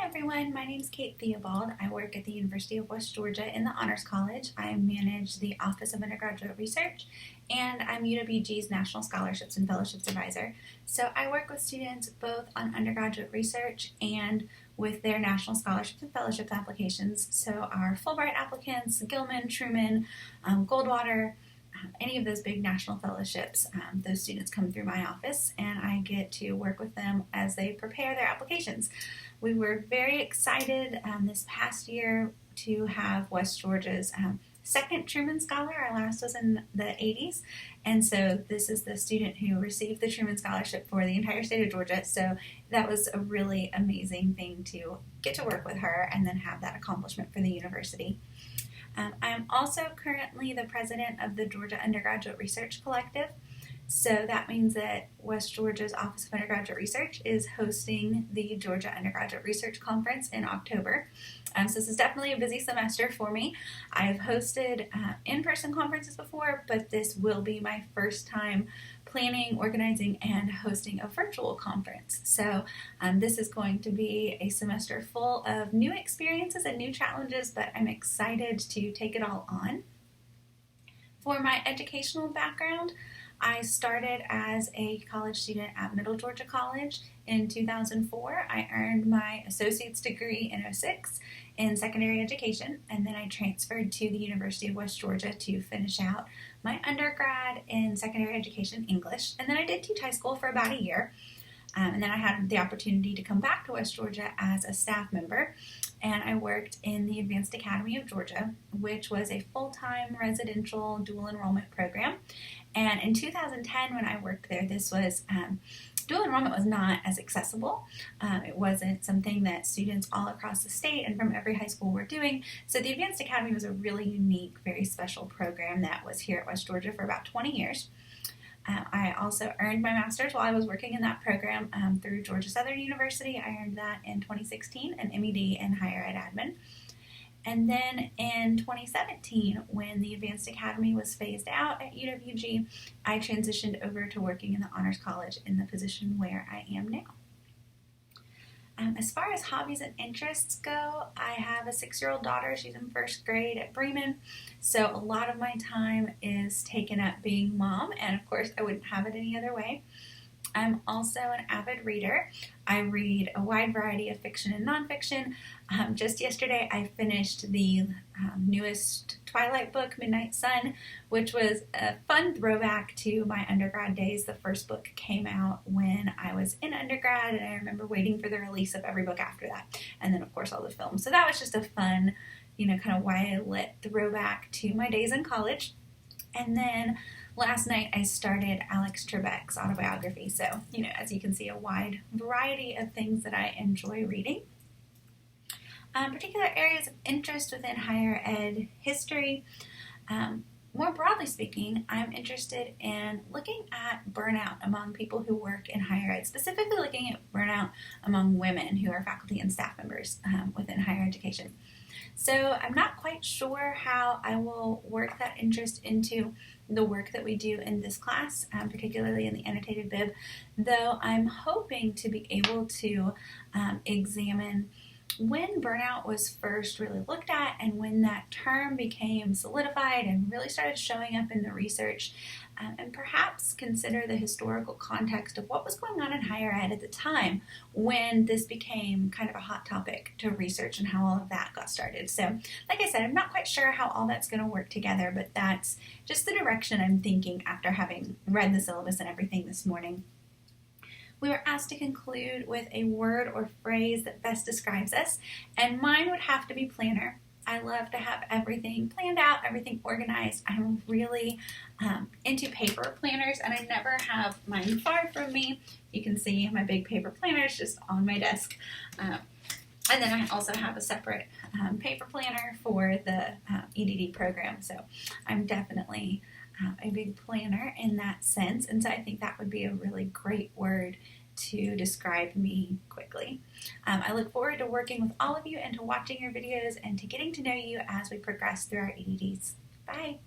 everyone, my name is Kate Theobald. I work at the University of West Georgia in the Honors College. I manage the Office of Undergraduate Research, and I'm UWG's National Scholarships and Fellowships Advisor. So I work with students both on undergraduate research and with their National Scholarships and Fellowships applications. So our Fulbright applicants, Gilman, Truman, Goldwater, any of those big national fellowships, those students come through my office and I get to work with them as they prepare their applications. We were very excited this past year to have West Georgia's second Truman Scholar. Our last was in the 80s, and so this is the student who received the Truman Scholarship for the entire state of Georgia. So that was a really amazing thing to get to work with her and then have that accomplishment for the university. I am also currently the president of the Georgia Undergraduate Research Collective. So that means that West Georgia's Office of Undergraduate Research is hosting the Georgia Undergraduate Research Conference in October. So this is definitely a busy semester for me. I've hosted in-person conferences before, but this will be my first time planning, organizing, and hosting a virtual conference. So this is going to be a semester full of new experiences and new challenges, but I'm excited to take it all on. For my educational background, I started as a college student at Middle Georgia College in 2004. I earned my associate's degree in 2006 in secondary education, and then I transferred to the University of West Georgia to finish out my undergrad in secondary education English, and then I did teach high school for about a year. And then I had the opportunity to come back to West Georgia as a staff member, and I worked in the Advanced Academy of Georgia, which was a full-time residential dual enrollment program. And in 2010, when I worked there, this was dual enrollment was not as accessible. It wasn't something that students all across the state and from every high school were doing. So the Advanced Academy was a really unique, very special program that was here at West Georgia for about 20 years. I also earned my master's while I was working in that program through Georgia Southern University. I earned that in 2016, an MED in Higher Ed Admin. And then in 2017, when the Advanced Academy was phased out at UWG, I transitioned over to working in the Honors College in the position where I am now. As far as hobbies and interests go, I have a 6-year-old daughter. She's in first grade at Bremen, so a lot of my time is taken up being mom, and of course I wouldn't have it any other way. I'm also an avid reader. I read a wide variety of fiction and nonfiction. Just yesterday I finished the newest Twilight book, Midnight Sun, which was a fun throwback to my undergrad days. The first book came out when I was in undergrad, and I remember waiting for the release of every book after that. And then of course all the films. So that was just a fun, kind of why I lit throwback to my days in college. And then last night I started Alex Trebek's autobiography. So, as you can see, a wide variety of things that I enjoy reading. Particular areas of interest within higher ed history. More broadly speaking, I'm interested in looking at burnout among people who work in higher ed, specifically looking at burnout among women who are faculty and staff members within higher education. So I'm not quite sure how I will work that interest into the work that we do in this class, particularly in the annotated bib, though I'm hoping to be able to examine when burnout was first really looked at and when that term became solidified and really started showing up in the research, and perhaps consider the historical context of what was going on in higher ed at the time when this became kind of a hot topic to research and how all of that got started. So, like I said, I'm not quite sure how all that's going to work together, but that's just the direction I'm thinking after having read the syllabus and everything this morning. We were asked to conclude with a word or phrase that best describes us, and mine would have to be planner. I love to have everything planned out, everything organized. I'm really into paper planners, and I never have mine far from me. You can see my big paper planners just on my desk. And then I also have a separate paper planner for the EDD program, so I'm definitely a big planner in that sense, and so I think that would be a really great word to describe me quickly. I look forward to working with all of you and to watching your videos and to getting to know you as we progress through our EDDs. Bye!